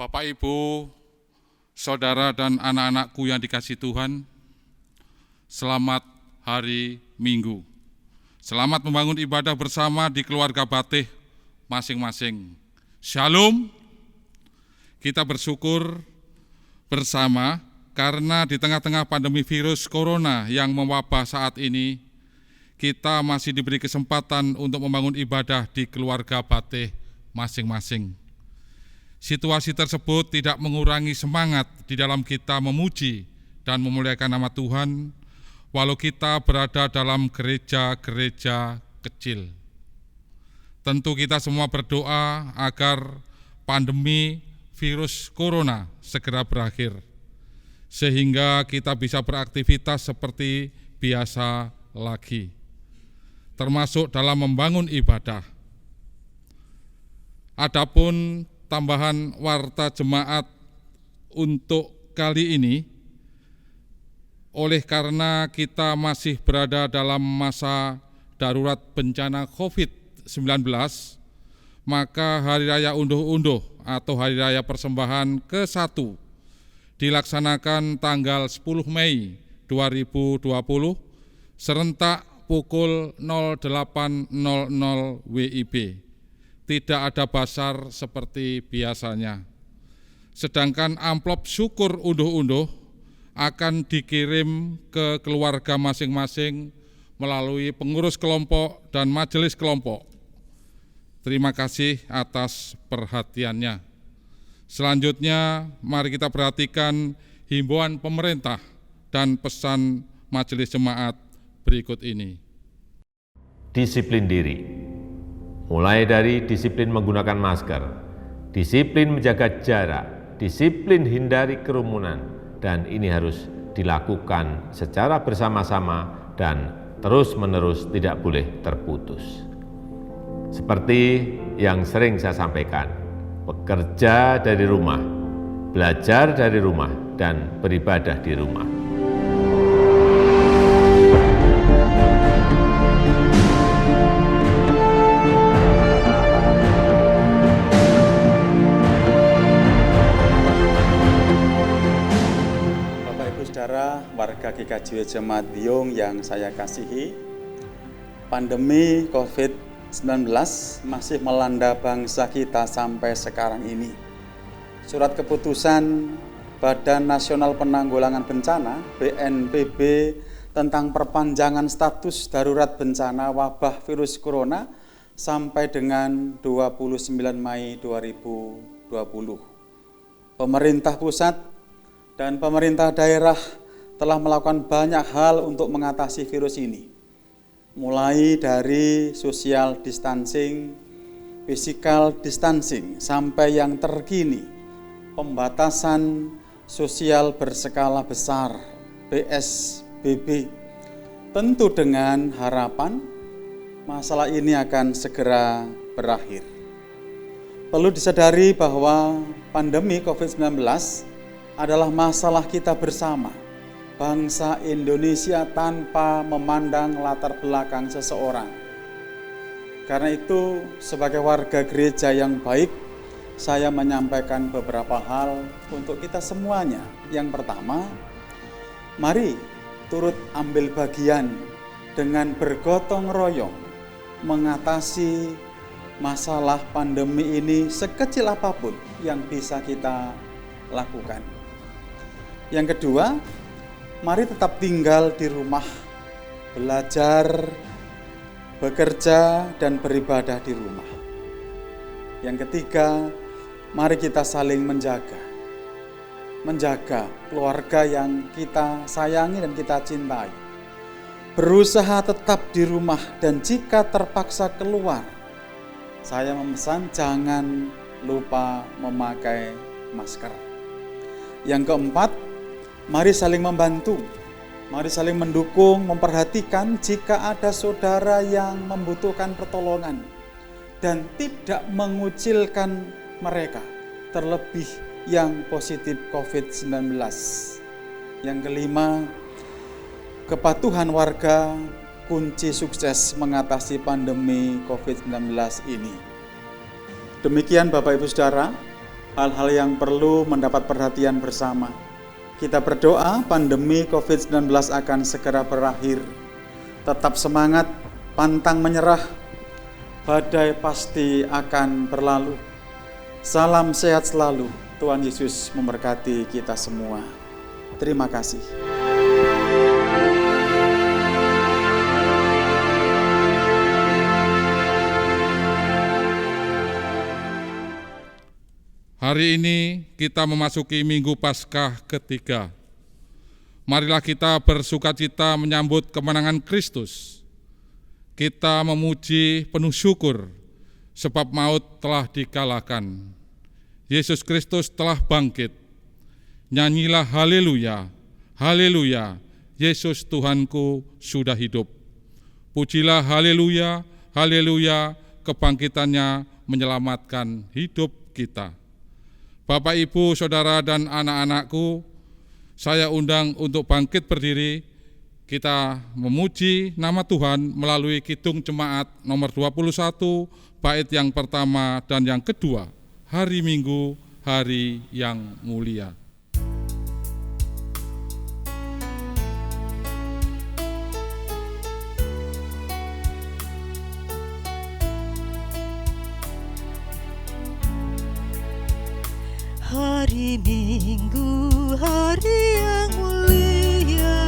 Bapak, Ibu, Saudara dan anak-anakku yang dikasihi Tuhan, selamat hari Minggu. Selamat membangun ibadah bersama di keluarga Batih masing-masing. Shalom. Kita bersyukur bersama karena di tengah-tengah pandemi virus corona yang mewabah saat ini, kita masih diberi kesempatan untuk membangun ibadah di keluarga Batih masing-masing. Situasi tersebut tidak mengurangi semangat di dalam kita memuji dan memuliakan nama Tuhan, walau kita berada dalam gereja-gereja kecil. Tentu kita semua berdoa agar pandemi virus corona segera berakhir, sehingga kita bisa beraktivitas seperti biasa lagi, termasuk dalam membangun ibadah. Adapun tambahan warta jemaat untuk kali ini, oleh karena kita masih berada dalam masa darurat bencana COVID-19, maka Hari Raya Unduh-Unduh atau Hari Raya Persembahan ke-1 dilaksanakan tanggal 10 Mei 2020 serentak pukul 08.00 WIB. Tidak ada basar seperti biasanya. Sedangkan amplop syukur unduh-unduh akan dikirim ke keluarga masing-masing melalui pengurus kelompok dan majelis kelompok. Terima kasih atas perhatiannya. Selanjutnya, mari kita perhatikan himbauan pemerintah dan pesan majelis jemaat berikut ini. Disiplin diri. Mulai dari disiplin menggunakan masker, disiplin menjaga jarak, disiplin hindari kerumunan, dan ini harus dilakukan secara bersama-sama dan terus-menerus tidak boleh terputus. Seperti yang sering saya sampaikan, bekerja dari rumah, belajar dari rumah, dan beribadah di rumah. Warga GKJ Jemaat Biung yang saya kasihi, pandemi COVID-19 masih melanda bangsa kita sampai sekarang ini. Surat keputusan Badan Nasional Penanggulangan Bencana (BNPB) tentang perpanjangan status darurat bencana wabah virus corona sampai dengan 29 Mei 2020. Pemerintah pusat dan pemerintah daerah telah melakukan banyak hal untuk mengatasi virus ini, mulai dari social distancing, physical distancing, sampai yang terkini, pembatasan sosial berskala besar, PSBB. Tentu dengan harapan masalah ini akan segera berakhir. Perlu disadari bahwa pandemi COVID-19 adalah masalah kita bersama, bangsa Indonesia, tanpa memandang latar belakang seseorang. Karena itu, sebagai warga gereja yang baik, saya menyampaikan beberapa hal untuk kita semuanya. Yang pertama, mari turut ambil bagian dengan bergotong royong mengatasi masalah pandemi ini sekecil apapun yang bisa kita lakukan. Yang kedua, mari tetap tinggal di rumah, belajar, bekerja, dan beribadah di rumah. Yang ketiga, mari kita saling menjaga keluarga yang kita sayangi dan kita cintai. Berusaha tetap di rumah, dan jika terpaksa keluar, saya memesan jangan lupa memakai masker. Yang keempat, mari saling membantu, mari saling mendukung, memperhatikan jika ada saudara yang membutuhkan pertolongan dan tidak mengucilkan mereka, terlebih yang positif COVID-19. Yang kelima, kepatuhan warga kunci sukses mengatasi pandemi COVID-19 ini. Demikian Bapak Ibu Saudara, hal-hal yang perlu mendapat perhatian bersama. Kita berdoa pandemi COVID-19 akan segera berakhir. Tetap semangat, pantang menyerah, badai pasti akan berlalu. Salam sehat selalu, Tuhan Yesus memberkati kita semua. Terima kasih. Hari ini kita memasuki Minggu Paskah ketiga. Marilah kita bersukacita menyambut kemenangan Kristus. Kita memuji penuh syukur, sebab maut telah dikalahkan. Yesus Kristus telah bangkit. Nyanyilah haleluya, haleluya, Yesus Tuhanku sudah hidup. Pujilah haleluya, haleluya, kebangkitannya menyelamatkan hidup kita. Bapak, Ibu, Saudara, dan anak-anakku, saya undang untuk bangkit berdiri. Kita memuji nama Tuhan melalui Kidung Jemaat nomor 21, bait yang pertama dan yang kedua, hari Minggu, hari yang mulia. Hari Minggu, hari yang mulia,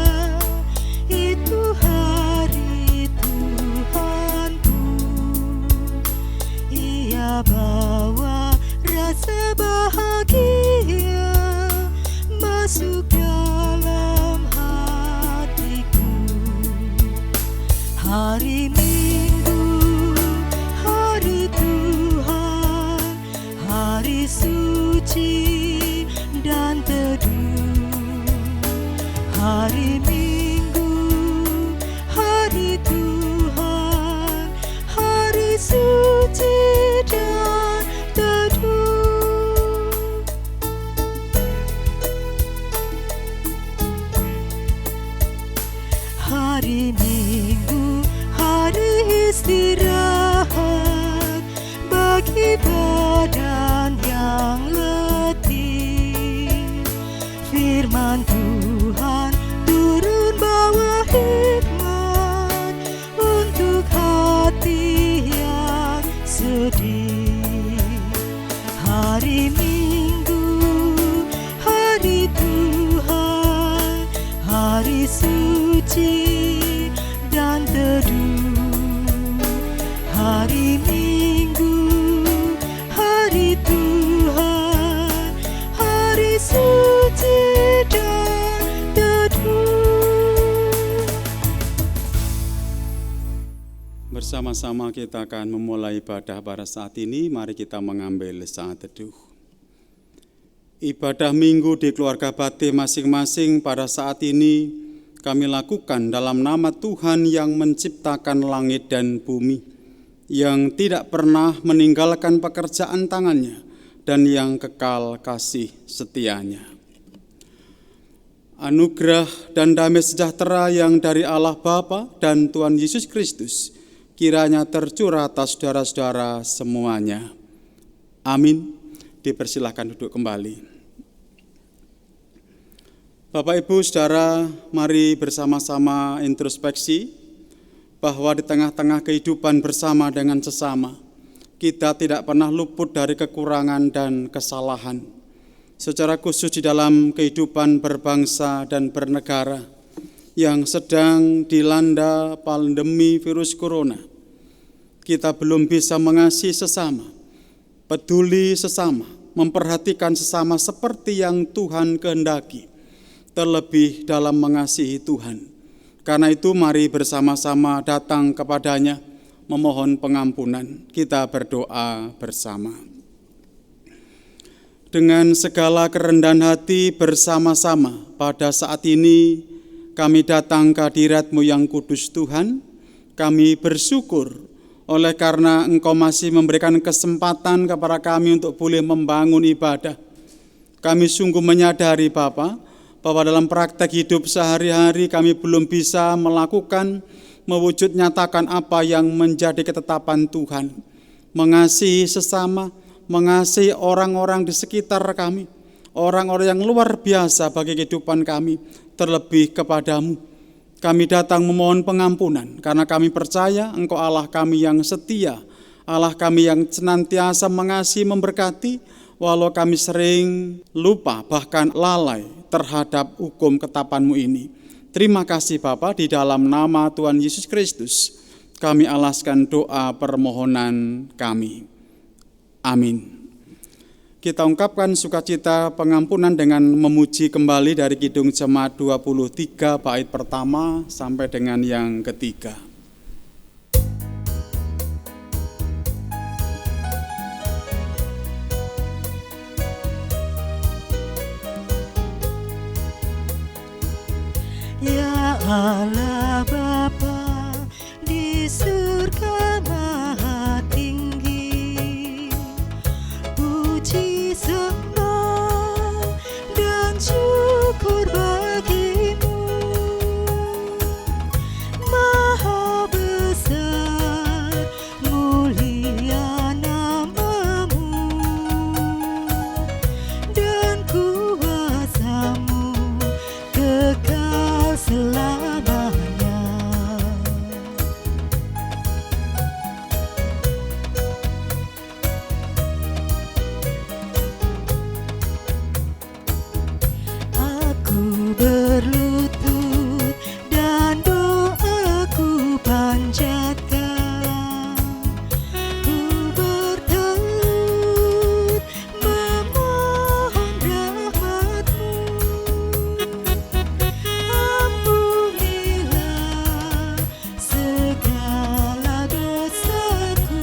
itu hari Tuhanku. Ia bawa rasa bahagia masuk dalam hatiku. Hari Minggu, hari Tuhan, hari suci dan teduh. Hari Minggu, hari Tuhan, hari suci dan teduh. Hari Minggu, hari istirahat bagi badan yang letih. Firman Tuhan turun bawa hikmat untuk hati yang sedih. Hari Minggu, hari Tuhan, hari suci dan teduh. Hari Minggu, hari Tuhan, hari suci dan teduh. Bersama-sama kita akan memulai ibadah pada saat ini. Mari kita mengambil saat teduh. Ibadah Minggu di keluarga Batih masing-masing pada saat ini kami lakukan dalam nama Tuhan yang menciptakan langit dan bumi, yang tidak pernah meninggalkan pekerjaan tangannya, dan yang kekal kasih setianya. Anugerah dan damai sejahtera yang dari Allah Bapa dan Tuhan Yesus Kristus kiranya tercurah atas saudara-saudara semuanya. Amin. Dipersilahkan duduk kembali. Bapak, Ibu, Saudara, mari bersama-sama introspeksi bahwa di tengah-tengah kehidupan bersama dengan sesama, kita tidak pernah luput dari kekurangan dan kesalahan. Secara khusus di dalam kehidupan berbangsa dan bernegara yang sedang dilanda pandemi virus corona, kita belum bisa mengasihi sesama, peduli sesama, memperhatikan sesama seperti yang Tuhan kehendaki, terlebih dalam mengasihi Tuhan. Karena itu mari bersama-sama datang kepadanya, memohon pengampunan. Kita berdoa bersama. Dengan segala kerendahan hati bersama-sama pada saat ini kami datang ke hadirat-Mu yang kudus Tuhan. Kami bersyukur oleh karena Engkau masih memberikan kesempatan kepada kami untuk boleh membangun ibadah. Kami sungguh menyadari Bapa, bahwa dalam praktek hidup sehari-hari kami belum bisa melakukan, mewujud nyatakan apa yang menjadi ketetapan Tuhan. Mengasihi sesama, mengasihi orang-orang di sekitar kami, orang-orang yang luar biasa bagi kehidupan kami, terlebih kepadamu. Kami datang memohon pengampunan, karena kami percaya Engkau Allah kami yang setia, Allah kami yang senantiasa mengasihi, memberkati, walau kami sering lupa bahkan lalai terhadap hukum ketetapan-Mu ini. Terima kasih Bapa, di dalam nama Tuhan Yesus Kristus kami alaskan doa permohonan kami. Amin. Kita ungkapkan sukacita pengampunan dengan memuji kembali dari Kidung Jemaat 23 bait pertama sampai dengan yang ketiga. Ya Allah Bapa di surga maha tinggi, puji sembah dan syukur bagimu. Maha besar mulia namamu, dan kuasa-Mu kekal selamanya. Aku berlutut dan doaku panjatkan, ku bertelut memohon rahmat-Mu. Ampunilah segala dosaku,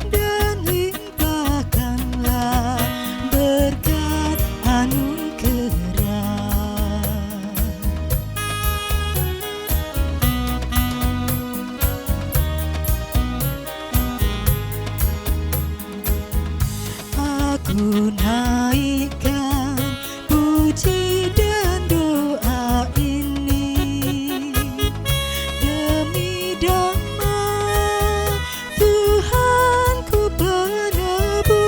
dan limpahkanlah berkat anugerah. Aku naikkan puji dan doa ini demi damai Tuhanku penebus,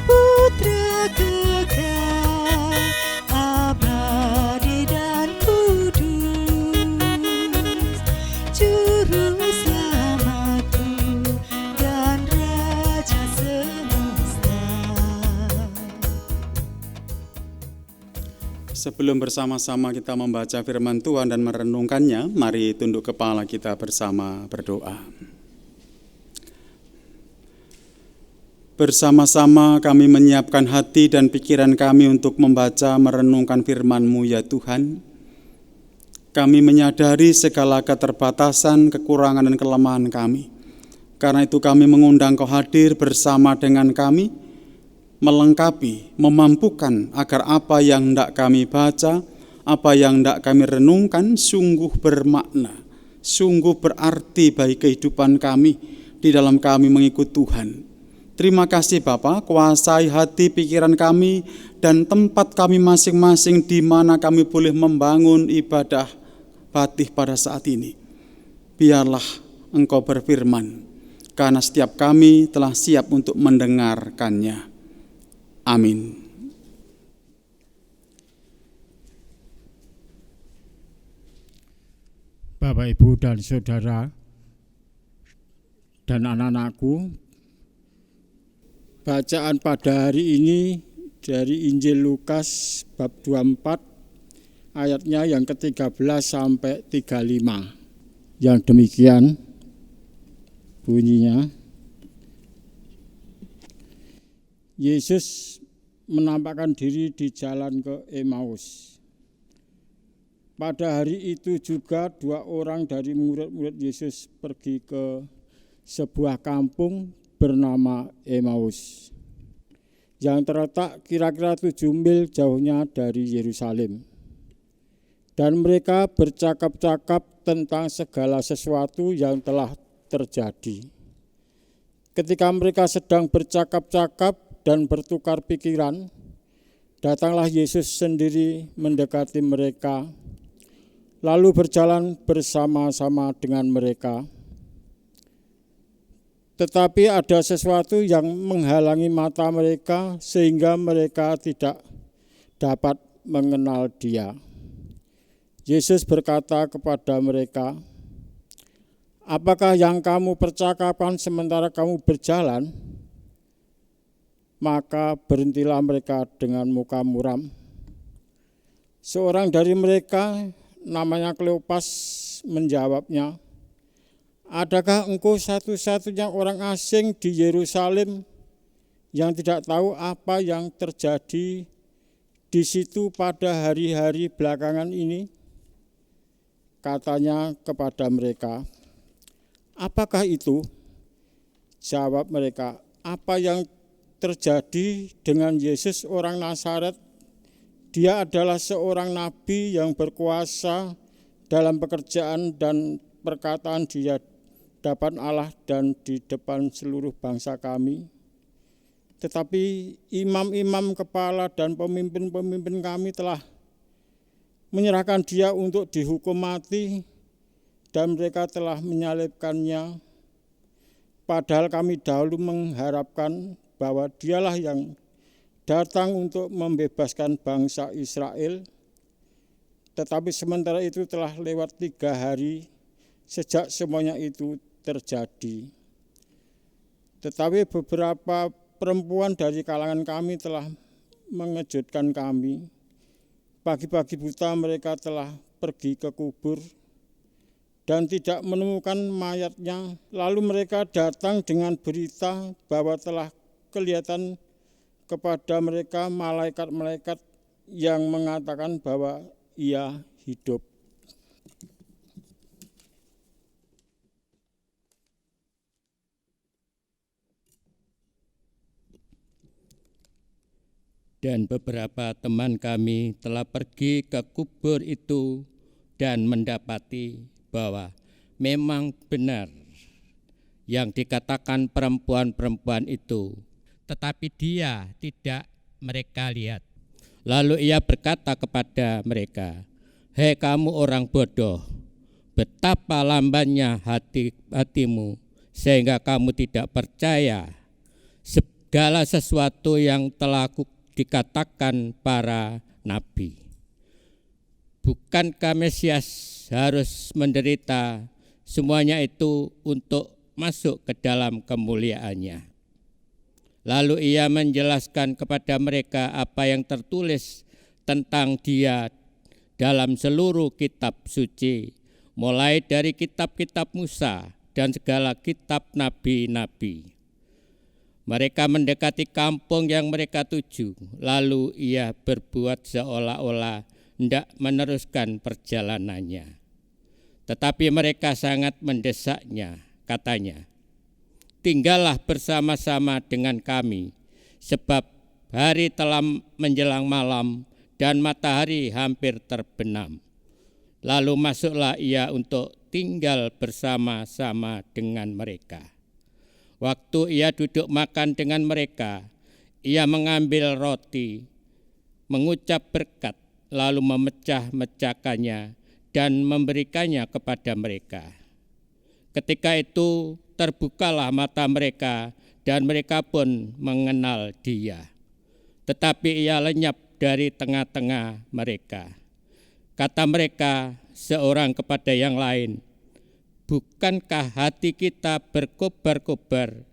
Putra kekal abadi dan kudus, Juru Selamatku dan Raja semesta. Sebelum bersama-sama kita membaca firman Tuhan dan merenungkannya, mari tunduk kepala kita bersama berdoa. Bersama-sama kami menyiapkan hati dan pikiran kami untuk membaca merenungkan firman-Mu ya Tuhan. Kami menyadari segala keterbatasan, kekurangan dan kelemahan kami. Karena itu kami mengundang Kau hadir bersama dengan kami, melengkapi, memampukan agar apa yang hendak kami baca, apa yang hendak kami renungkan sungguh bermakna, sungguh berarti bagi kehidupan kami di dalam kami mengikut Tuhan. Terima kasih Bapa, kuasai hati pikiran kami dan tempat kami masing-masing di mana kami boleh membangun ibadah batih pada saat ini. Biarlah Engkau berfirman, karena setiap kami telah siap untuk mendengarkannya. Amin. Bapak, Ibu, dan Saudara, dan anak-anakku, bacaan pada hari ini dari Injil Lukas bab 24, ayatnya yang ke-13 sampai 35. Yang demikian bunyinya. Yesus menampakkan diri di jalan ke Emmaus. Pada hari itu juga 2 orang dari murid-murid Yesus pergi ke sebuah kampung bernama Emmaus, yang terletak kira-kira 7 mil jauhnya dari Yerusalem. Dan mereka bercakap-cakap tentang segala sesuatu yang telah terjadi. Ketika mereka sedang bercakap-cakap dan bertukar pikiran, datanglah Yesus sendiri mendekati mereka, lalu berjalan bersama-sama dengan mereka. tetapi ada sesuatu yang menghalangi mata mereka sehingga mereka tidak dapat mengenal Dia. Yesus berkata kepada mereka, "Apakah yang kamu percakapkan sementara kamu berjalan?" Maka berhentilah mereka dengan muka muram. Seorang dari mereka, namanya Kleopas, menjawabnya, "Adakah engkau satu-satunya orang asing di Yerusalem yang tidak tahu apa yang terjadi di situ pada hari-hari belakangan ini?" Katanya kepada mereka, "Apakah itu?" Jawab mereka, "Apa yang terjadi dengan Yesus orang Nazaret? Dia adalah seorang nabi yang berkuasa dalam pekerjaan dan perkataan di hadapan Allah dan di depan seluruh bangsa kami. Tetapi imam-imam kepala dan pemimpin-pemimpin kami telah menyerahkan Dia untuk dihukum mati dan mereka telah menyalibkannya. Padahal kami dahulu mengharapkan bahwa Dialah yang datang untuk membebaskan bangsa Israel. Tetapi sementara itu telah lewat 3 hari sejak semuanya itu terjadi. Tetapi beberapa perempuan dari kalangan kami telah mengejutkan kami. Pagi-pagi buta mereka telah pergi ke kubur dan tidak menemukan mayatnya. Lalu mereka datang dengan berita bahwa telah kelihatan kepada mereka malaikat-malaikat yang mengatakan bahwa Ia hidup. Dan beberapa teman kami telah pergi ke kubur itu dan mendapati bahwa memang benar yang dikatakan perempuan-perempuan itu, tetapi Dia tidak mereka lihat. Lalu Ia berkata kepada mereka, "Hei kamu orang bodoh, betapa lambannya hatimu sehingga kamu tidak percaya segala sesuatu yang telah dikatakan para nabi. Bukankah Mesias harus menderita semuanya itu untuk masuk ke dalam kemuliaannya?" Lalu Ia menjelaskan kepada mereka apa yang tertulis tentang Dia dalam seluruh kitab suci, mulai dari kitab-kitab Musa dan segala kitab nabi-nabi. Mereka mendekati kampung yang mereka tuju, lalu Ia berbuat seolah-olah hendak meneruskan perjalanannya. Tetapi mereka sangat mendesaknya, katanya, "Tinggallah bersama-sama dengan kami, sebab hari telah menjelang malam dan matahari hampir terbenam." Lalu masuklah Ia untuk tinggal bersama-sama dengan mereka. Waktu Ia duduk makan dengan mereka, Ia mengambil roti, mengucap berkat, lalu memecah-mecahkannya dan memberikannya kepada mereka. Ketika itu terbukalah mata mereka dan mereka pun mengenal Dia. Tetapi Ia lenyap dari tengah-tengah mereka. Kata mereka seorang kepada yang lain, "Bukankah hati kita berkobar-kobar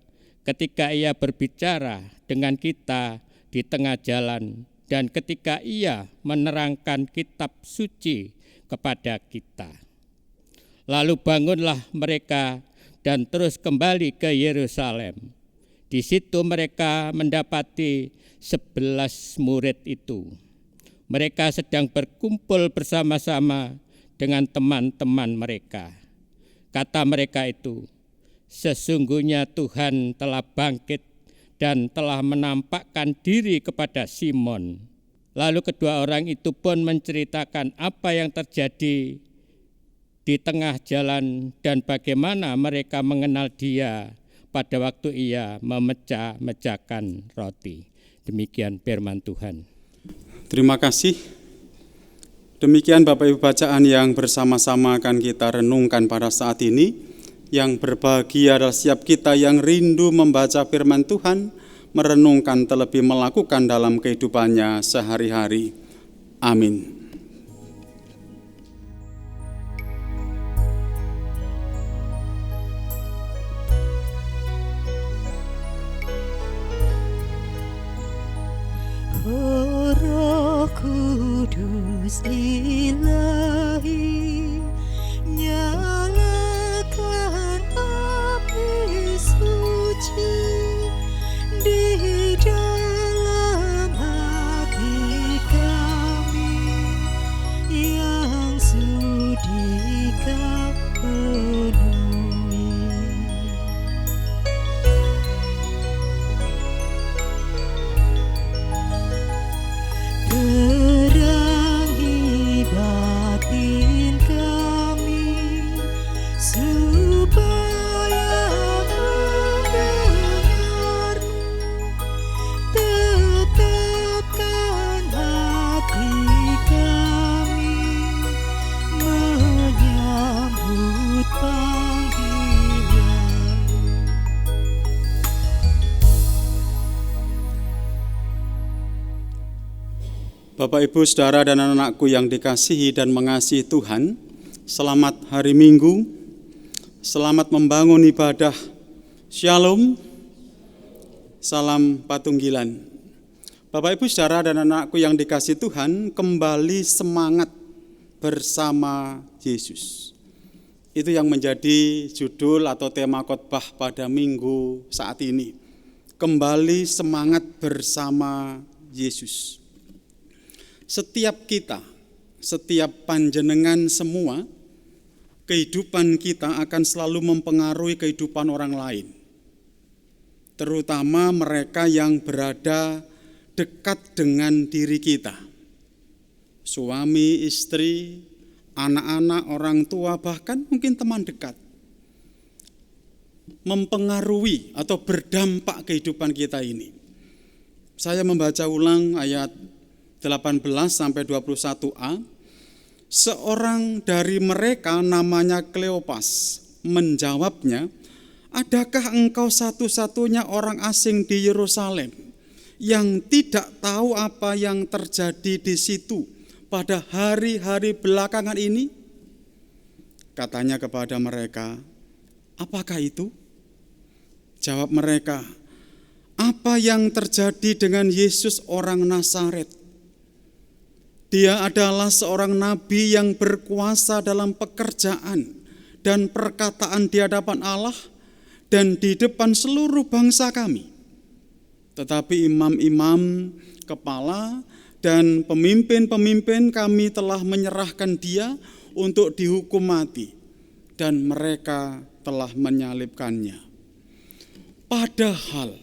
ketika Ia berbicara dengan kita di tengah jalan dan ketika Ia menerangkan kitab suci kepada kita?" Lalu bangunlah mereka dan terus kembali ke Yerusalem. Di situ mereka mendapati 11 murid itu. Mereka sedang berkumpul bersama-sama dengan teman-teman mereka. Kata mereka itu, "Sesungguhnya Tuhan telah bangkit dan telah menampakkan diri kepada Simon." Lalu kedua orang itu pun menceritakan apa yang terjadi di tengah jalan dan bagaimana mereka mengenal Dia pada waktu Ia memecah-mecahkan roti. Demikian firman Tuhan. Terima kasih. Demikian Bapak Ibu bacaan yang bersama-sama akan kita renungkan pada saat ini. Yang berbahagia adalah setiap kita yang rindu membaca firman Tuhan, merenungkan terlebih melakukan dalam kehidupannya sehari-hari. Amin. Oh Roh Kudus Ilahi, nyalakan api suci di dalam hati kami yang sudi Kau penuhi. Terangi batin kami supaya mendengar-Mu, tetapkan hati kami menyambut panggilan-Mu. Bapak, Ibu, Saudara, dan anak-anakku yang dikasihi dan mengasihi Tuhan, selamat hari Minggu, selamat membangun ibadah. Shalom, salam patunggilan. Bapak, Ibu, Saudara, dan anak-anakku yang dikasihi Tuhan, kembali semangat bersama Yesus. Itu yang menjadi judul atau tema khotbah pada minggu saat ini. Kembali semangat bersama Yesus. Setiap kita, setiap panjenengan semua, kehidupan kita akan selalu mempengaruhi kehidupan orang lain. Terutama mereka yang berada dekat dengan diri kita. Suami, istri, anak-anak, orang tua, bahkan mungkin teman dekat. Mempengaruhi atau berdampak kehidupan kita ini. Saya membaca ulang ayat 18 sampai 21a. Seorang dari mereka namanya Kleopas menjawabnya, "Adakah engkau satu-satunya orang asing di Yerusalem yang tidak tahu apa yang terjadi di situ pada hari-hari belakangan ini?" Katanya kepada mereka, "Apakah itu?" Jawab mereka, "Apa yang terjadi dengan Yesus orang Nazaret? Dia adalah seorang nabi yang berkuasa dalam pekerjaan dan perkataan di hadapan Allah dan di depan seluruh bangsa kami. Tetapi imam-imam, kepala, dan pemimpin-pemimpin kami telah menyerahkan dia untuk dihukum mati, dan mereka telah menyalibkannya. Padahal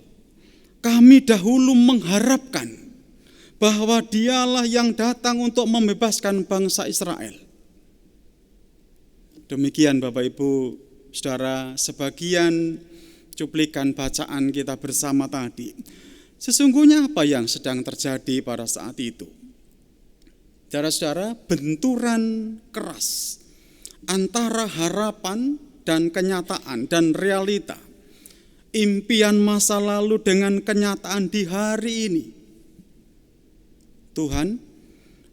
kami dahulu mengharapkan bahwa dialah yang datang untuk membebaskan bangsa Israel." Demikian Bapak, Ibu, Saudara, sebagian cuplikan bacaan kita bersama tadi. Sesungguhnya apa yang sedang terjadi pada saat itu? Saudara-saudara, benturan keras antara harapan dan kenyataan dan realita. Impian masa lalu dengan kenyataan di hari ini. Tuhan,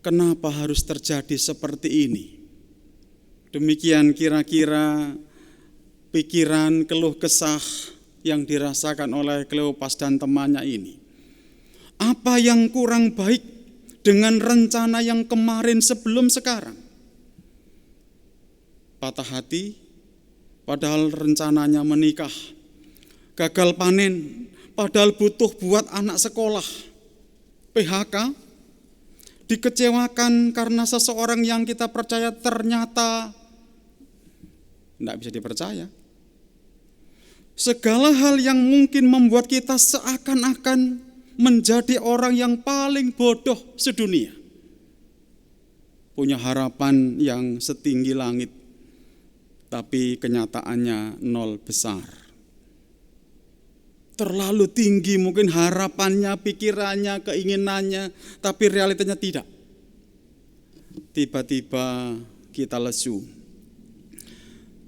kenapa harus terjadi seperti ini? Demikian kira-kira pikiran keluh kesah yang dirasakan oleh Kleopas dan temannya ini. Apa yang kurang baik dengan rencana yang kemarin sebelum sekarang? Patah hati, padahal rencananya menikah. Gagal panen, padahal butuh buat anak sekolah. PHK, dikecewakan karena seseorang yang kita percaya ternyata tidak bisa dipercaya. Segala hal yang mungkin membuat kita seakan-akan menjadi orang yang paling bodoh sedunia. Punya harapan yang setinggi langit, tapi kenyataannya nol besar. Terlalu tinggi mungkin harapannya, pikirannya, keinginannya, tapi realitanya tidak. Tiba-tiba kita lesu.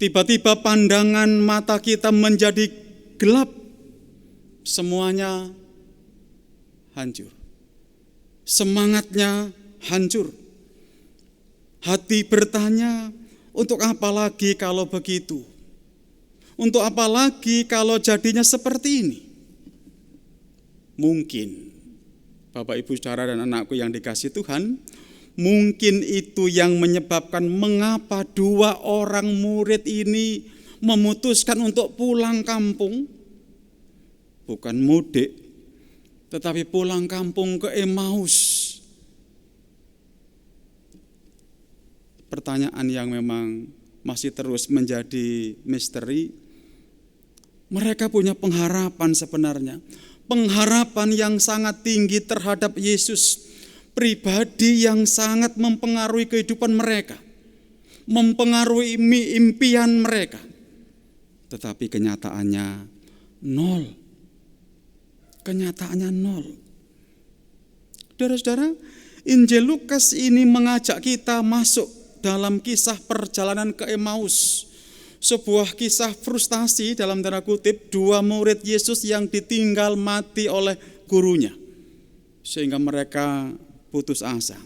tiba-tiba pandangan mata kita menjadi gelap, semuanya hancur. Semangatnya hancur. Hati bertanya, untuk apa lagi kalau begitu? Untuk apa lagi kalau jadinya seperti ini? Mungkin, Bapak Ibu Saudara dan anakku yang dikasihi Tuhan, mungkin itu yang menyebabkan mengapa dua orang murid ini memutuskan untuk pulang kampung, bukan mudik, tetapi pulang kampung ke Emmaus. Pertanyaan yang memang masih terus menjadi misteri. Mereka punya pengharapan sebenarnya, pengharapan yang sangat tinggi terhadap Yesus, pribadi yang sangat mempengaruhi kehidupan mereka, mempengaruhi impian mereka. Tetapi kenyataannya nol. Kenyataannya nol. Saudara-saudara, Injil Lukas ini mengajak kita masuk dalam kisah perjalanan ke Emmaus. Sebuah kisah frustasi dalam tanda kutip, dua murid Yesus yang ditinggal mati oleh gurunya. Sehingga mereka putus asa.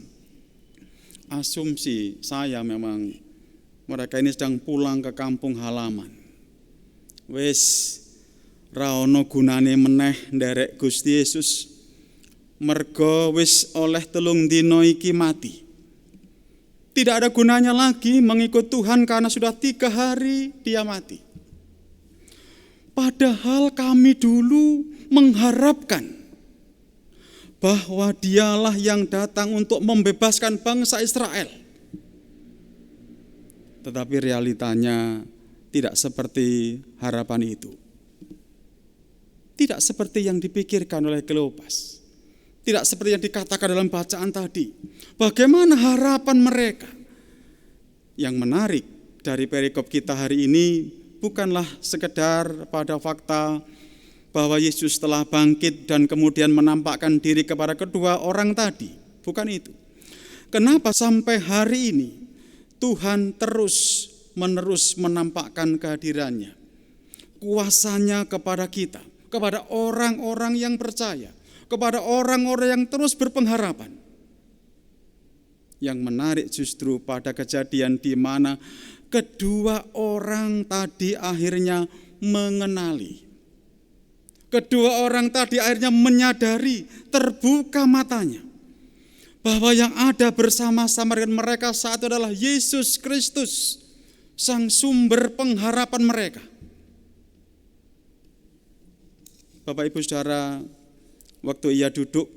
Asumsi saya memang mereka ini sedang pulang ke kampung halaman. Wes ra ono gunane meneh nderek Gusti Yesus, mergo wis oleh 3 dina iki mati. Tidak ada gunanya lagi mengikut Tuhan karena sudah 3 hari dia mati. Padahal kami dulu mengharapkan bahwa dialah yang datang untuk membebaskan bangsa Israel. Tetapi realitanya tidak seperti harapan itu. Tidak seperti yang dipikirkan oleh Kleopas. Tidak seperti yang dikatakan dalam bacaan tadi. Bagaimana harapan mereka? Yang menarik dari perikop kita hari ini bukanlah sekedar pada fakta bahwa Yesus telah bangkit dan kemudian menampakkan diri kepada kedua orang tadi. Bukan itu. Kenapa sampai hari ini Tuhan terus-menerus menampakkan kehadirannya, kuasanya kepada kita, kepada orang-orang yang percaya, kepada orang-orang yang terus berpengharapan. Yang menarik justru pada kejadian di mana kedua orang tadi akhirnya mengenali. Kedua orang tadi akhirnya menyadari, terbuka matanya, bahwa yang ada bersama-sama dengan mereka saat itu adalah Yesus Kristus, sang sumber pengharapan mereka. Bapak Ibu Saudara, waktu ia duduk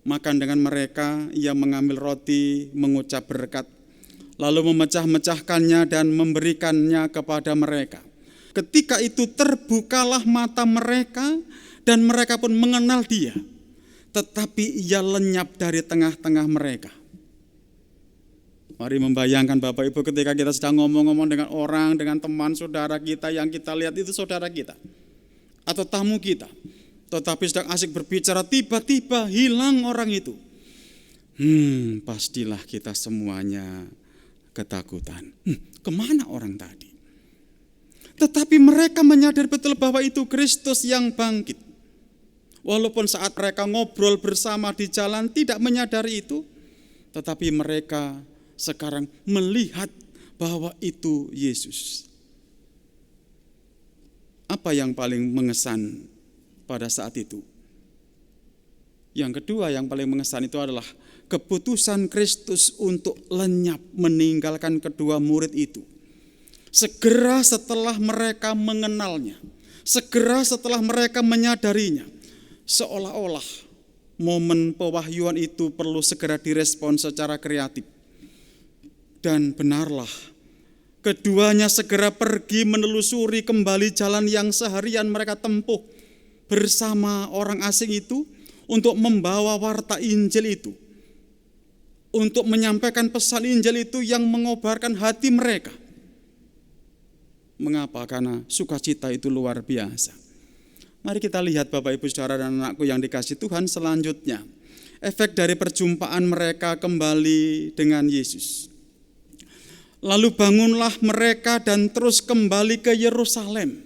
makan dengan mereka, ia mengambil roti, mengucap berkat, lalu memecah-mecahkannya dan memberikannya kepada mereka. Ketika itu terbukalah mata mereka dan mereka pun mengenal dia, tetapi ia lenyap dari tengah-tengah mereka. Mari membayangkan Bapak Ibu ketika kita sedang ngomong-ngomong dengan orang, dengan teman saudara kita yang kita lihat itu saudara kita atau tamu kita, tetapi sedang asik berbicara, tiba-tiba hilang orang itu. Pastilah kita semuanya ketakutan. Kemana orang tadi? Tetapi mereka menyadari betul bahwa itu Kristus yang bangkit. Walaupun saat mereka ngobrol bersama di jalan tidak menyadari itu, tetapi mereka sekarang melihat bahwa itu Yesus. Apa yang paling mengesan pada saat itu? Yang kedua yang paling mengesan itu adalah keputusan Kristus untuk lenyap meninggalkan kedua murid itu. Segera setelah mereka mengenalnya, segera setelah mereka menyadarinya, seolah-olah momen pewahyuan itu perlu segera direspon secara kreatif. Dan benarlah, keduanya segera pergi menelusuri kembali jalan yang seharian mereka tempuh bersama orang asing itu untuk membawa warta Injil itu, untuk menyampaikan pesan Injil itu yang mengobarkan hati mereka. Mengapa? Karena sukacita itu luar biasa. Mari kita lihat Bapak Ibu Saudara dan anakku yang dikasihi Tuhan selanjutnya. Efek dari perjumpaan mereka kembali dengan Yesus. Lalu bangunlah mereka dan terus kembali ke Yerusalem.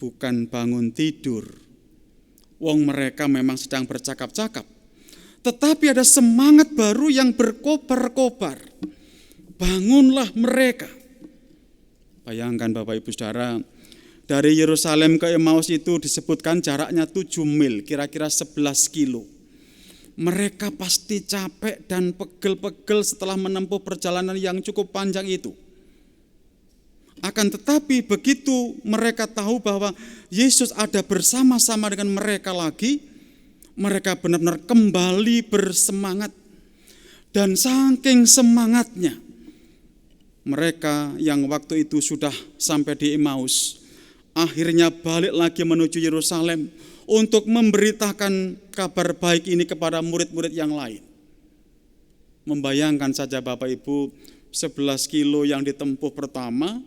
Bukan bangun tidur. Wong mereka memang sedang bercakap-cakap. Tetapi ada semangat baru yang berkobar-kobar. Bangunlah mereka. Bayangkan Bapak Ibu Saudara, dari Yerusalem ke Emmaus itu disebutkan jaraknya 7 mil, kira-kira 11 kilo. Mereka pasti capek dan pegel-pegel setelah menempuh perjalanan yang cukup panjang itu. Akan tetapi begitu mereka tahu bahwa Yesus ada bersama-sama dengan mereka lagi, mereka benar-benar kembali bersemangat. Dan saking semangatnya, mereka yang waktu itu sudah sampai di Emmaus, akhirnya balik lagi menuju Yerusalem untuk memberitakan kabar baik ini kepada murid-murid yang lain. Membayangkan saja Bapak Ibu, 11 kilo yang ditempuh pertama,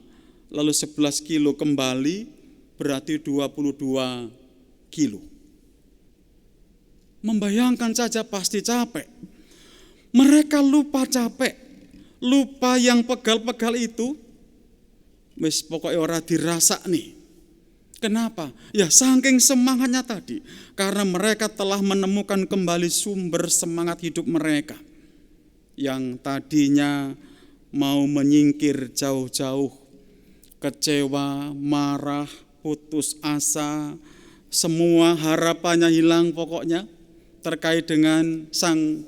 lalu 11 kilo kembali, berarti 22 kilo. Membayangkan saja pasti capek. Mereka lupa capek, lupa yang pegal-pegal itu, wis pokoknya ora dirasa nih. Kenapa? Ya saking semangatnya tadi. Karena mereka telah menemukan kembali sumber semangat hidup mereka. Yang tadinya mau menyingkir jauh-jauh, kecewa, marah, putus asa, semua harapannya hilang pokoknya terkait dengan sang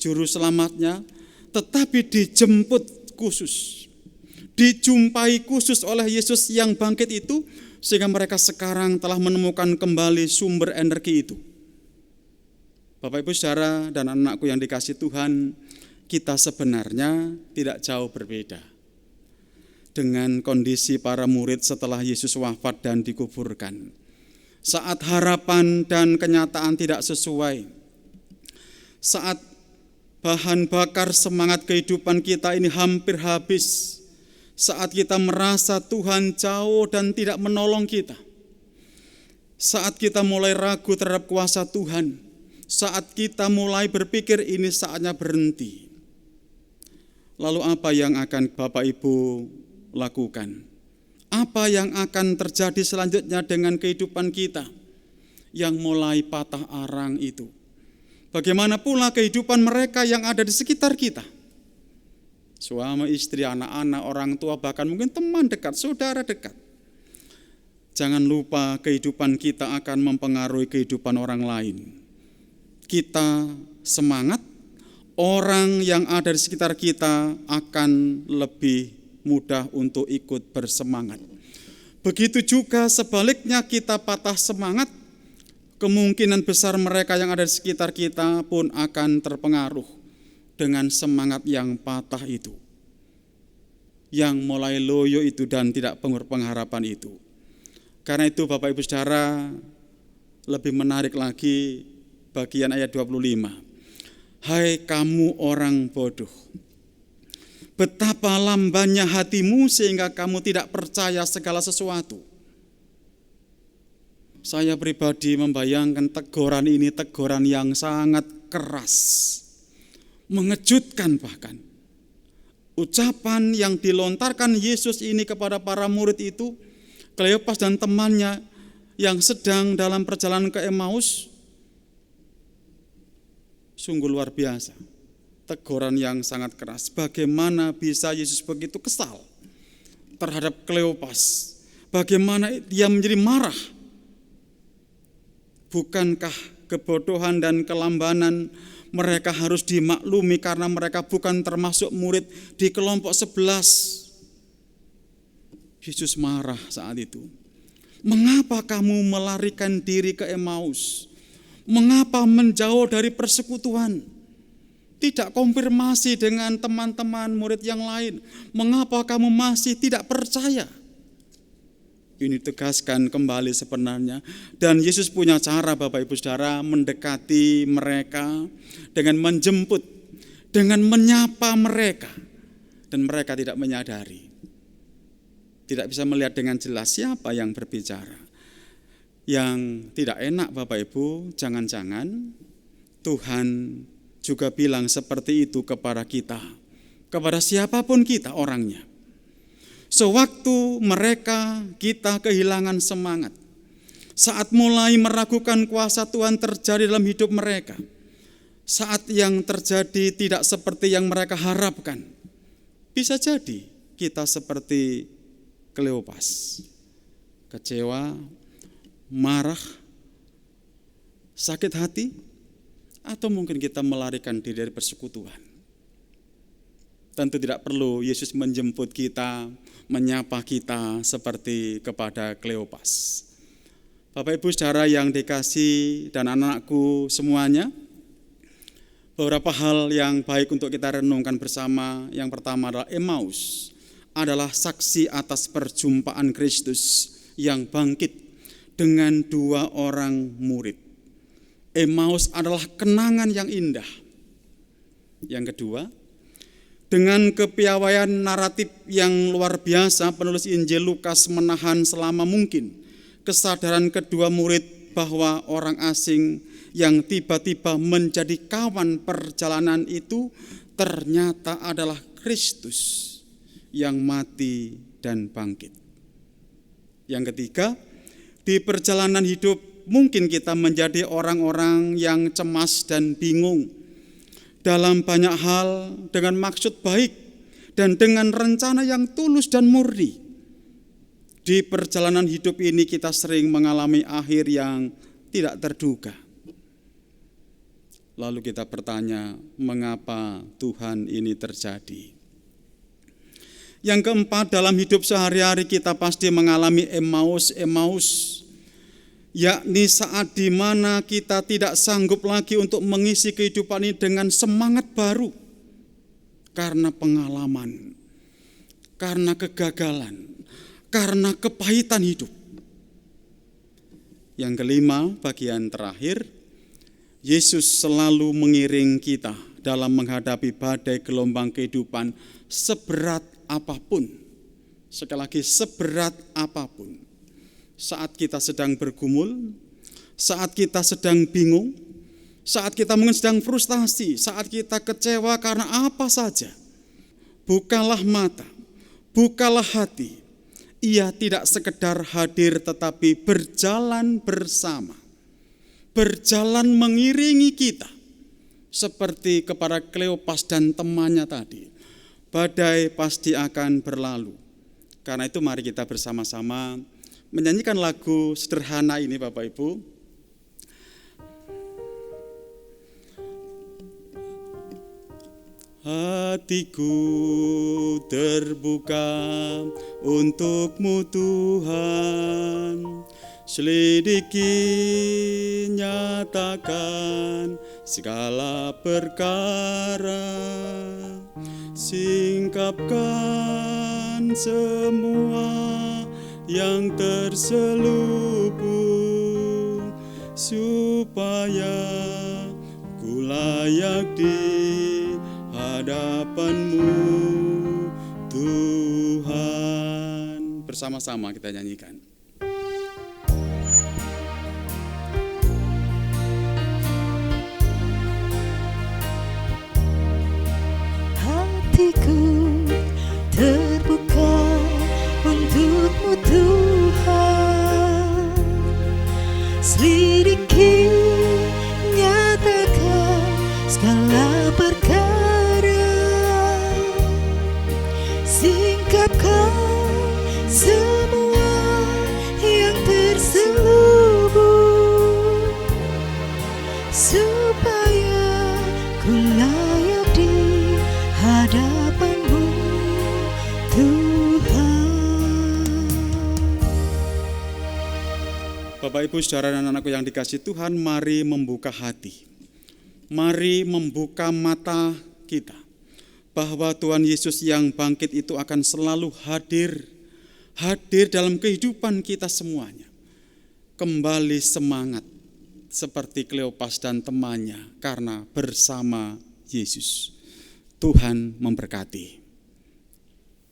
juru selamatnya. Tetapi dijemput khusus, dijumpai khusus oleh Yesus yang bangkit itu, sehingga mereka sekarang telah menemukan kembali sumber energi itu. Bapak Ibu Saudara dan anakku yang dikasihi Tuhan, kita sebenarnya tidak jauh berbeda dengan kondisi para murid setelah Yesus wafat dan dikuburkan. Saat harapan dan kenyataan tidak sesuai, saat bahan bakar semangat kehidupan kita ini hampir habis, saat kita merasa Tuhan jauh dan tidak menolong kita, saat kita mulai ragu terhadap kuasa Tuhan, saat kita mulai berpikir ini saatnya berhenti. Lalu apa yang akan Bapak Ibu lakukan? Apa yang akan terjadi selanjutnya dengan kehidupan kita yang mulai patah arang itu? Bagaimana pula kehidupan mereka yang ada di sekitar kita? Suami, istri, anak-anak, orang tua, bahkan mungkin teman dekat, saudara dekat. Jangan lupa kehidupan kita akan mempengaruhi kehidupan orang lain. Kita semangat, orang yang ada di sekitar kita akan lebih mudah untuk ikut bersemangat. Begitu juga sebaliknya kita patah semangat, kemungkinan besar mereka yang ada di sekitar kita pun akan terpengaruh dengan semangat yang patah itu, yang mulai loyo itu dan tidak pengharapan itu. Karena itu Bapak Ibu Saudara, lebih menarik lagi bagian ayat 25. Hai kamu orang bodoh, betapa lambannya hatimu sehingga kamu tidak percaya segala sesuatu. Saya pribadi membayangkan teguran ini teguran yang sangat keras, mengejutkan bahkan. Ucapan yang dilontarkan Yesus ini kepada para murid itu, Kleopas dan temannya yang sedang dalam perjalanan ke Emmaus, sungguh luar biasa. Teguran yang sangat keras. Bagaimana bisa Yesus begitu kesal terhadap Kleopas? Bagaimana dia menjadi marah? Bukankah kebodohan dan kelambanan mereka harus dimaklumi karena mereka bukan termasuk murid di kelompok 11. Yesus marah saat itu. Mengapa kamu melarikan diri ke Emmaus? Mengapa menjauh dari persekutuan? Tidak konfirmasi dengan teman-teman murid yang lain. Mengapa kamu masih tidak percaya? Ini tegaskan kembali sebenarnya. Dan Yesus punya cara Bapak Ibu Saudara mendekati mereka dengan menjemput, dengan menyapa mereka. Dan mereka tidak menyadari. Tidak bisa melihat dengan jelas siapa yang berbicara. Yang tidak enak Bapak Ibu, jangan-jangan Tuhan juga bilang seperti itu kepada kita. kepada siapapun kita orangnya. Sewaktu kita kehilangan semangat, saat mulai meragukan kuasa Tuhan terjadi dalam hidup mereka, saat yang terjadi tidak seperti yang mereka harapkan, bisa jadi kita seperti Kleopas, kecewa, marah, sakit hati, atau mungkin kita melarikan diri dari persekutuan. Tentu tidak perlu Yesus menjemput kita, menyapa kita seperti kepada Kleopas. Bapak Ibu Saudara yang dikasihi dan anak-anakku semuanya, beberapa hal yang baik untuk kita renungkan bersama. Yang pertama adalah Emmaus adalah saksi atas perjumpaan Kristus yang bangkit dengan 2 orang murid. Emmaus adalah kenangan yang indah. Yang kedua, dengan kepiawaian naratif yang luar biasa, penulis Injil Lukas menahan selama mungkin kesadaran kedua murid bahwa orang asing yang tiba-tiba menjadi kawan perjalanan itu ternyata adalah Kristus yang mati dan bangkit. Yang ketiga, di perjalanan hidup mungkin kita menjadi orang-orang yang cemas dan bingung dalam banyak hal dengan maksud baik dan dengan rencana yang tulus dan murni. Di perjalanan hidup ini kita sering mengalami akhir yang tidak terduga. Lalu kita bertanya, mengapa Tuhan ini terjadi? Yang keempat, dalam hidup sehari-hari kita pasti mengalami Emmaus, yakni saat di mana kita tidak sanggup lagi untuk mengisi kehidupan ini dengan semangat baru karena pengalaman, karena kegagalan, karena kepahitan hidup. Yang kelima, bagian terakhir, Yesus selalu mengiring kita dalam menghadapi badai gelombang kehidupan seberat apapun. Sekali lagi, seberat apapun. Saat kita sedang bergumul, saat kita sedang bingung, saat kita mungkin sedang frustasi, saat kita kecewa karena apa saja, bukalah mata, bukalah hati. Ia tidak sekedar hadir tetapi berjalan bersama, berjalan mengiringi kita, seperti kepada Kleopas dan temannya tadi. Badai pasti akan berlalu. Karena itu mari kita bersama-sama menyanyikan lagu sederhana ini, Bapak Ibu. Hatiku terbuka untukmu Tuhan, selidiki, nyatakan segala perkara, singkapkan semua yang terselubung, supaya ku layak di hadapanmu Tuhan. Bersama-sama kita nyanyikan. Hatiku terbuka untukmu Tuhan, selidiki, nyatakan segala perkara, singkapkan semua yang terselubung, supaya ku layak di hadapanmu Tuhan. Bapak Ibu Saudara dan anak-anakku yang dikasihi Tuhan, mari membuka hati. Mari membuka mata kita bahwa Tuhan Yesus yang bangkit itu akan selalu hadir dalam kehidupan kita semuanya. Kembali semangat seperti Kleopas dan temannya karena bersama Yesus. Tuhan memberkati.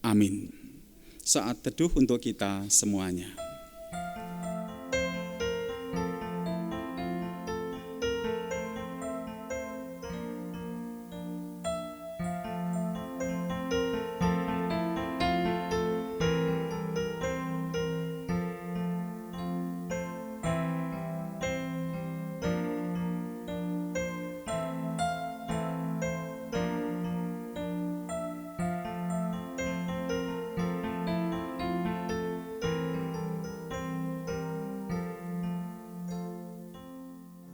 Amin. Saat teduh untuk kita semuanya.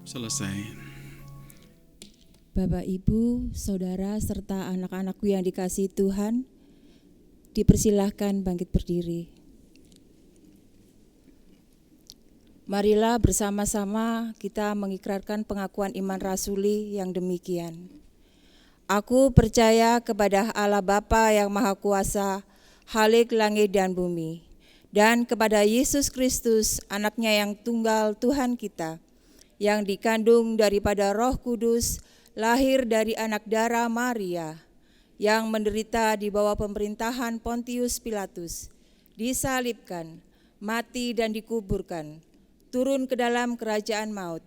Selesai. Bapak, Ibu, Saudara, serta anak-anakku yang dikasihi Tuhan, dipersilahkan bangkit berdiri. Marilah bersama-sama kita mengikrarkan pengakuan iman rasuli yang demikian. Aku percaya kepada Allah Bapa yang Maha Kuasa, Khalik langit dan bumi, dan kepada Yesus Kristus, anaknya yang tunggal Tuhan kita, yang dikandung daripada Roh Kudus, lahir dari anak darah Maria, yang menderita di bawah pemerintahan Pontius Pilatus, disalibkan, mati dan dikuburkan, turun ke dalam kerajaan maut.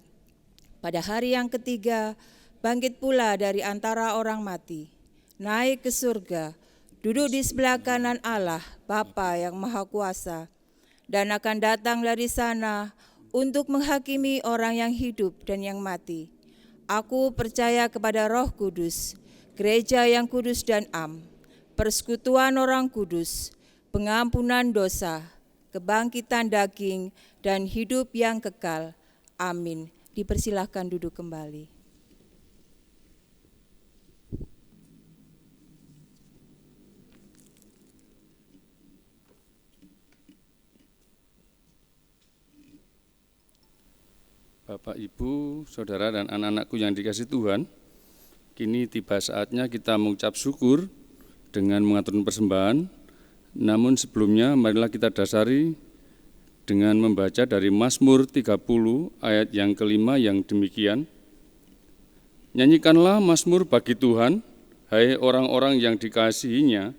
Pada hari yang ketiga, bangkit pula dari antara orang mati, naik ke surga, duduk di sebelah kanan Allah, Bapa yang Maha Kuasa, dan akan datang dari sana untuk menghakimi orang yang hidup dan yang mati. Aku percaya kepada Roh Kudus, gereja yang kudus dan am, persekutuan orang kudus, pengampunan dosa, kebangkitan daging, dan hidup yang kekal. Amin. Dipersilahkan duduk kembali. Bapak, Ibu, Saudara, dan anak-anakku yang dikasihi Tuhan, kini tiba saatnya kita mengucap syukur dengan mengaturkan persembahan. Namun sebelumnya marilah kita dasari dengan membaca dari Mazmur 30 ayat yang kelima yang demikian. Nyanyikanlah Mazmur bagi Tuhan, hai orang-orang yang dikasihinya,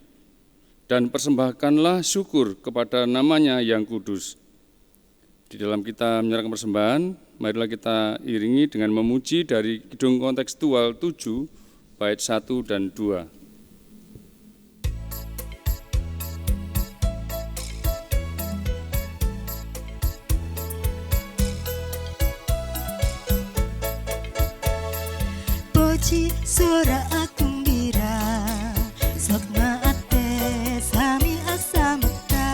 dan persembahkanlah syukur kepada namanya yang kudus. Di dalam kita menyerahkan persembahan, marilah kita iringi dengan memuji dari Kidung Kontekstual 7, bait 1 dan 2. Puji suara agung bira, sok maate sami asameta,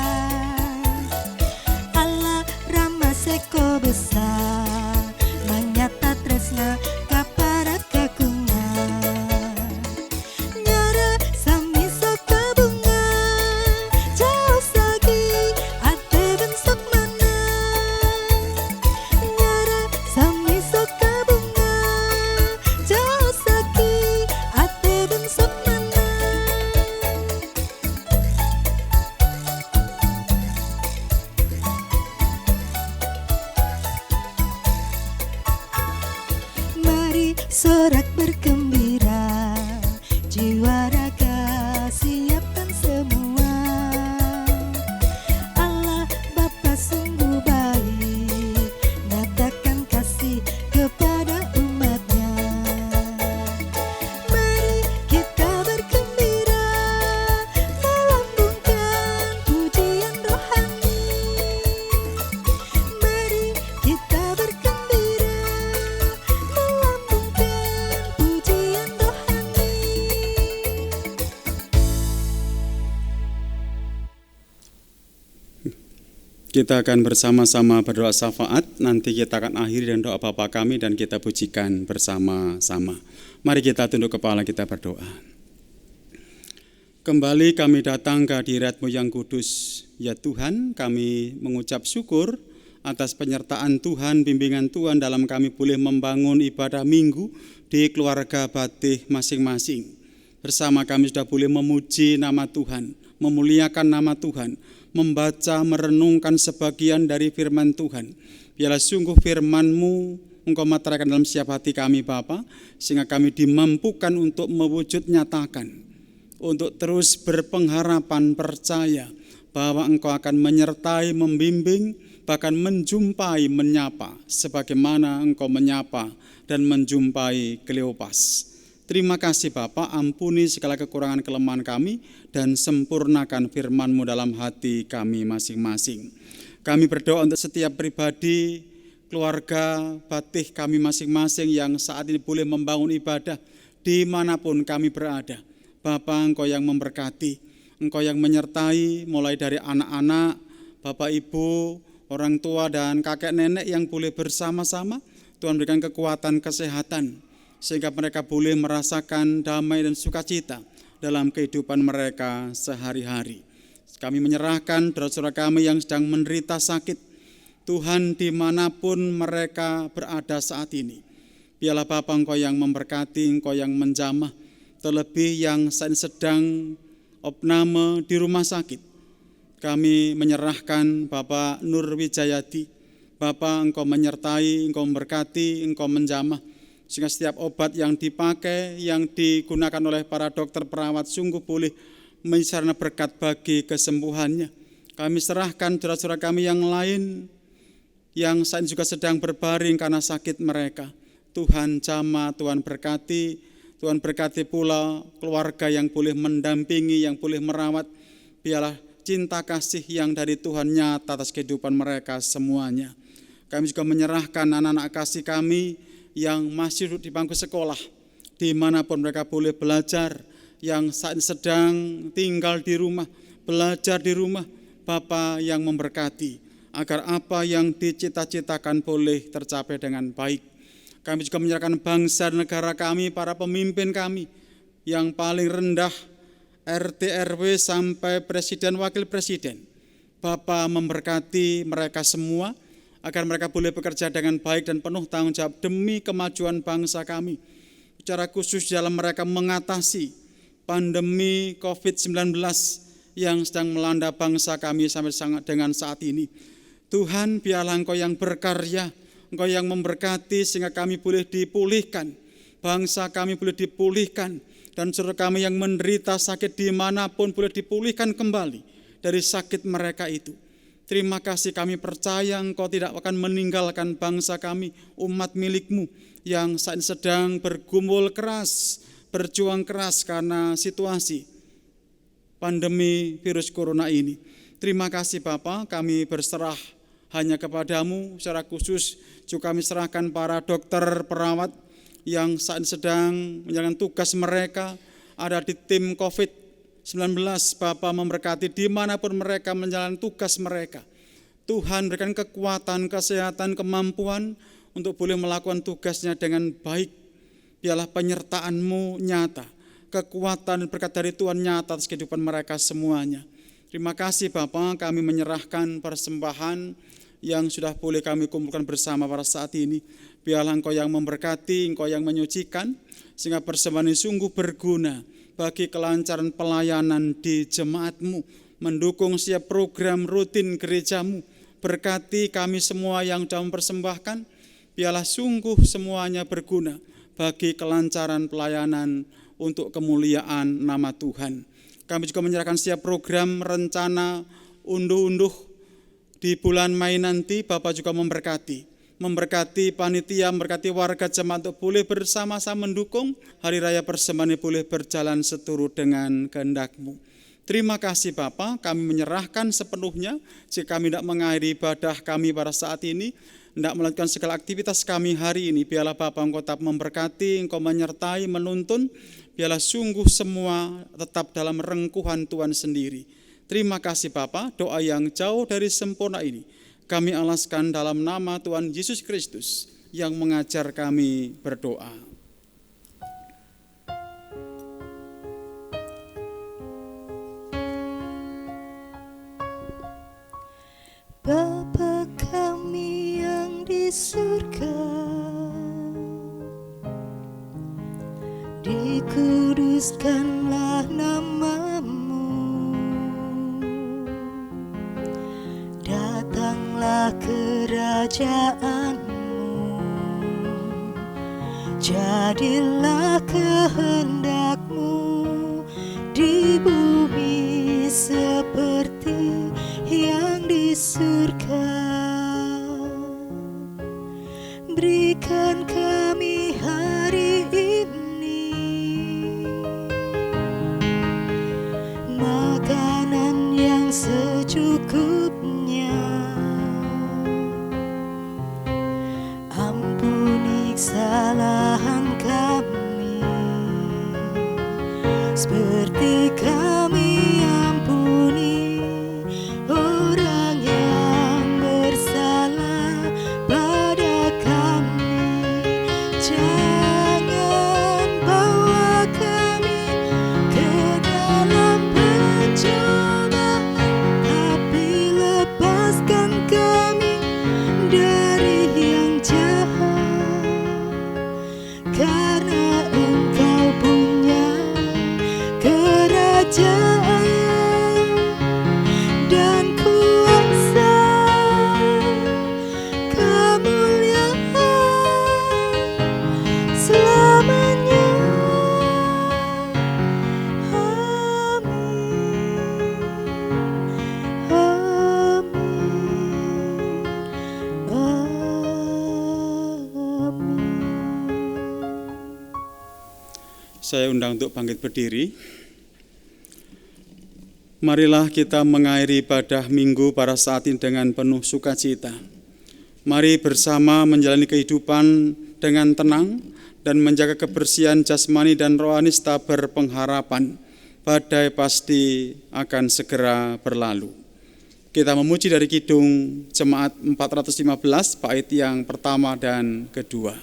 Allah Rama seko besar, manyata tresna kapara kakunga, nyara sami soka bunga, jauh sagi ate bensok mana, nyara sami soka bunga, jauh sagi ate bensok mana. Mari sorak bergembira, jiwa raga siapkan semua. Allah Bapa sungguh baik, nyatakan kasih kepada umatnya. Mari kita bergembira, melambungkan pujian rohani. Mari kita bergembira, melambungkan pujian rohani. Kita akan bersama-sama berdoa syafaat, nanti kita akan akhiri dengan doa Bapa kami dan kita pujikan bersama-sama. Mari kita tunduk kepala, kita berdoa. Kembali kami datang ke hadirat-Mu yang kudus. Ya Tuhan, kami mengucap syukur atas penyertaan Tuhan, bimbingan Tuhan dalam kami boleh membangun ibadah minggu di keluarga Batih masing-masing. Bersama kami sudah boleh memuji nama Tuhan, memuliakan nama Tuhan, membaca, merenungkan sebagian dari firman Tuhan. Biarlah sungguh firman-Mu Engkau materaikan dalam setiap hati kami Bapa, sehingga kami dimampukan untuk mewujud nyatakan, untuk terus berpengharapan percaya bahwa Engkau akan menyertai, membimbing, bahkan menjumpai, menyapa, sebagaimana Engkau menyapa dan menjumpai Kleopas. Terima kasih Bapa, ampuni segala kekurangan kelemahan kami dan sempurnakan firman-Mu dalam hati kami masing-masing. Kami berdoa untuk setiap pribadi, keluarga Batih kami masing-masing yang saat ini boleh membangun ibadah dimanapun kami berada. Bapa, Engkau yang memberkati, Engkau yang menyertai mulai dari anak-anak, Bapak Ibu, orang tua dan kakek nenek yang boleh bersama-sama Tuhan berikan kekuatan kesehatan, sehingga mereka boleh merasakan damai dan sukacita dalam kehidupan mereka sehari-hari. Kami menyerahkan saudara-saudara kami yang sedang menderita sakit, Tuhan dimanapun mereka berada saat ini. Biarlah Bapa Engkau yang memberkati, Engkau yang menjamah, terlebih yang sedang opname di rumah sakit. Kami menyerahkan Bapak Nur Wijayadi, Bapak Engkau menyertai, Engkau memberkati, Engkau menjamah, sehingga setiap obat yang dipakai, yang digunakan oleh para dokter perawat sungguh boleh menjadi berkat bagi kesembuhannya. Kami serahkan saudara-saudara kami yang lain yang saat ini juga sedang berbaring karena sakit mereka. Tuhan jamah, Tuhan berkati pula keluarga yang boleh mendampingi, yang boleh merawat. Biarlah cinta kasih yang dari Tuhan nyata atas kehidupan mereka semuanya. Kami juga menyerahkan anak-anak kasih kami yang masih duduk di bangku sekolah, dimanapun mereka boleh belajar, yang saat ini sedang tinggal di rumah, belajar di rumah, Bapa yang memberkati, agar apa yang dicita-citakan boleh tercapai dengan baik. Kami juga menyerahkan bangsa dan negara kami, para pemimpin kami, yang paling rendah, RT, RW, sampai presiden, wakil presiden. Bapa memberkati mereka semua, agar mereka boleh bekerja dengan baik dan penuh tanggung jawab demi kemajuan bangsa kami. Secara khusus dalam mereka mengatasi pandemi COVID-19 yang sedang melanda bangsa kami sampai dengan saat ini. Tuhan, biarlah Engkau yang berkarya, Engkau yang memberkati sehingga kami boleh dipulihkan, bangsa kami boleh dipulihkan, dan saudara kami yang menderita sakit dimanapun boleh dipulihkan kembali dari sakit mereka itu. Terima kasih, kami percaya Engkau tidak akan meninggalkan bangsa kami, umat milik-Mu yang saat ini sedang bergumul keras, berjuang keras karena situasi pandemi virus corona ini. Terima kasih Bapa, kami berserah hanya kepadamu. Secara khusus juga kami serahkan para dokter perawat yang saat ini sedang menjalankan tugas mereka, ada di tim COVID-19, Bapa memberkati dimanapun mereka menjalankan tugas mereka. Tuhan berikan kekuatan, kesehatan, kemampuan untuk boleh melakukan tugasnya dengan baik. Biarlah penyertaan-Mu nyata, kekuatan dan berkat dari Tuhan nyata atas kehidupan mereka semuanya. Terima kasih Bapa, kami menyerahkan persembahan yang sudah boleh kami kumpulkan bersama pada saat ini. Biarlah Engkau yang memberkati, Engkau yang menyucikan, sehingga persembahan ini sungguh berguna bagi kelancaran pelayanan di jemaat-Mu, mendukung setiap program rutin gereja-Mu. Berkati kami semua yang sudah mempersembahkan, biarlah sungguh semuanya berguna bagi kelancaran pelayanan untuk kemuliaan nama Tuhan. Kami juga menyerahkan setiap program rencana unduh-unduh di bulan Mei nanti. Bapak juga memberkati panitia, memberkati warga jemaat untuk boleh bersama-sama mendukung hari raya persembahan ini boleh berjalan seturut dengan kehendak-Mu. Terima kasih Bapa, kami menyerahkan sepenuhnya. Jika kami tidak mengakhiri ibadah kami pada saat ini, tidak melanjutkan segala aktivitas kami hari ini, biarlah Bapa Engkau tetap memberkati, Engkau menyertai, menuntun, biarlah sungguh semua tetap dalam rengkuhan Tuhan sendiri. Terima kasih Bapa, doa yang jauh dari sempurna ini kami alaskan dalam nama Tuhan Yesus Kristus yang mengajar kami berdoa. Bapa kami yang di surga, dikuduskanlah nama-Mu, datanglah kerajaan-Mu, jadilah kehendak-Mu di bumi seperti yang di surga. Berikan kami hari ini makanan yang secukupnya. Ampuni kesalahan kami seperti kami ampuni orang yang bersalah pada kami. Saya undang untuk bangkit berdiri. Marilah kita mengakhiri ibadah minggu pada saat ini dengan penuh sukacita. Mari bersama menjalani kehidupan dengan tenang dan menjaga kebersihan jasmani dan rohani serta berpengharapan badai pasti akan segera berlalu. Kita memuji dari Kidung Jemaat 415 bait yang pertama dan kedua.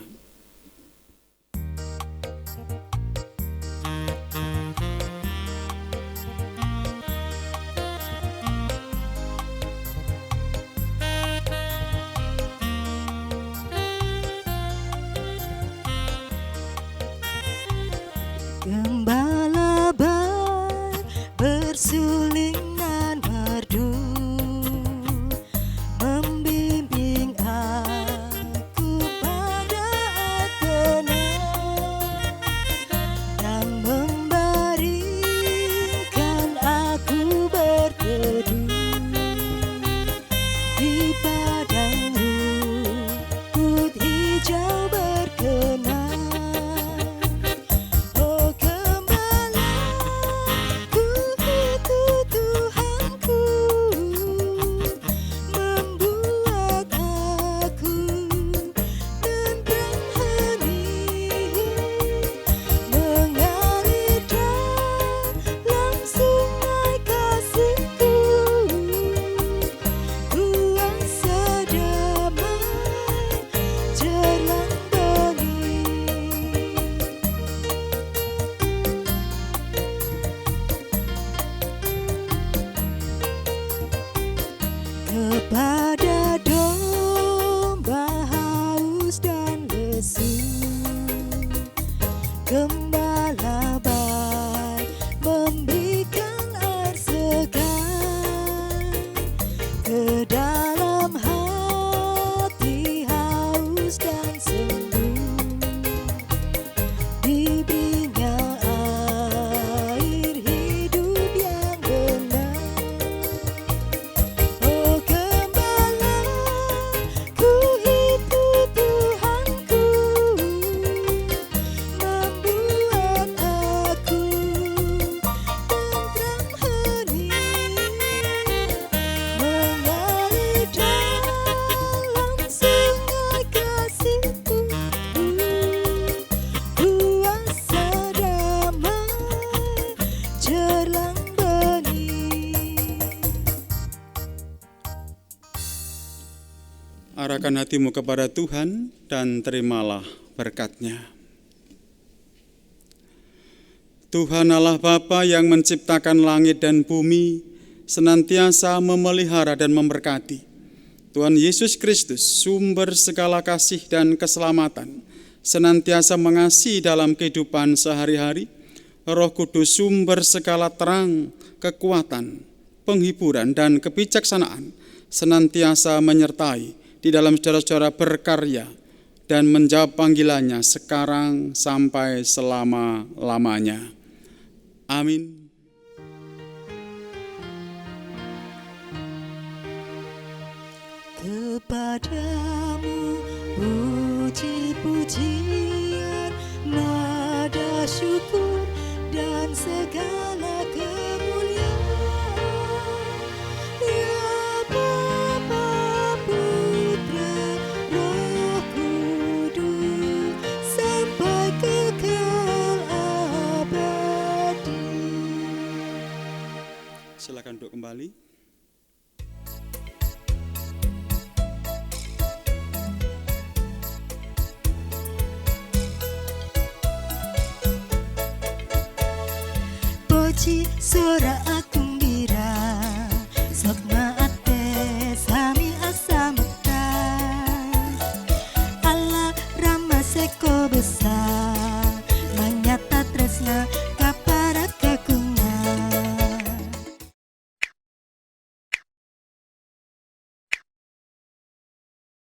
Gembala baik bersuling nan merdu, membimbing aku pada tenang dan membaringkan aku berteduh di padang rumput hijau berkenan. Kepada domba haus dan lesu, gembala baik memberikan air segar ke dalam hati haus dan sembuh, diberinya air hidup yang benar. Arahkan hatimu kepada Tuhan dan terimalah berkat-Nya. Tuhan Allah Bapa yang menciptakan langit dan bumi, senantiasa memelihara dan memberkati. Tuhan Yesus Kristus, sumber segala kasih dan keselamatan, senantiasa mengasihi dalam kehidupan sehari-hari. Roh Kudus, sumber segala terang, kekuatan, penghiburan, dan kebijaksanaan, senantiasa menyertai di dalam saudara-saudara berkarya dan menjawab panggilannya sekarang sampai selama-lamanya. Amin. Kepadamu puji-pujian, nada syukur dan segala kemuliaan. Ya Bapa, Putra, Roh Kudus, sampai kekal abadi. Silakan duduk kembali. Puji sora agung bira, sok maate sami asamata, Allah Rama seko besar.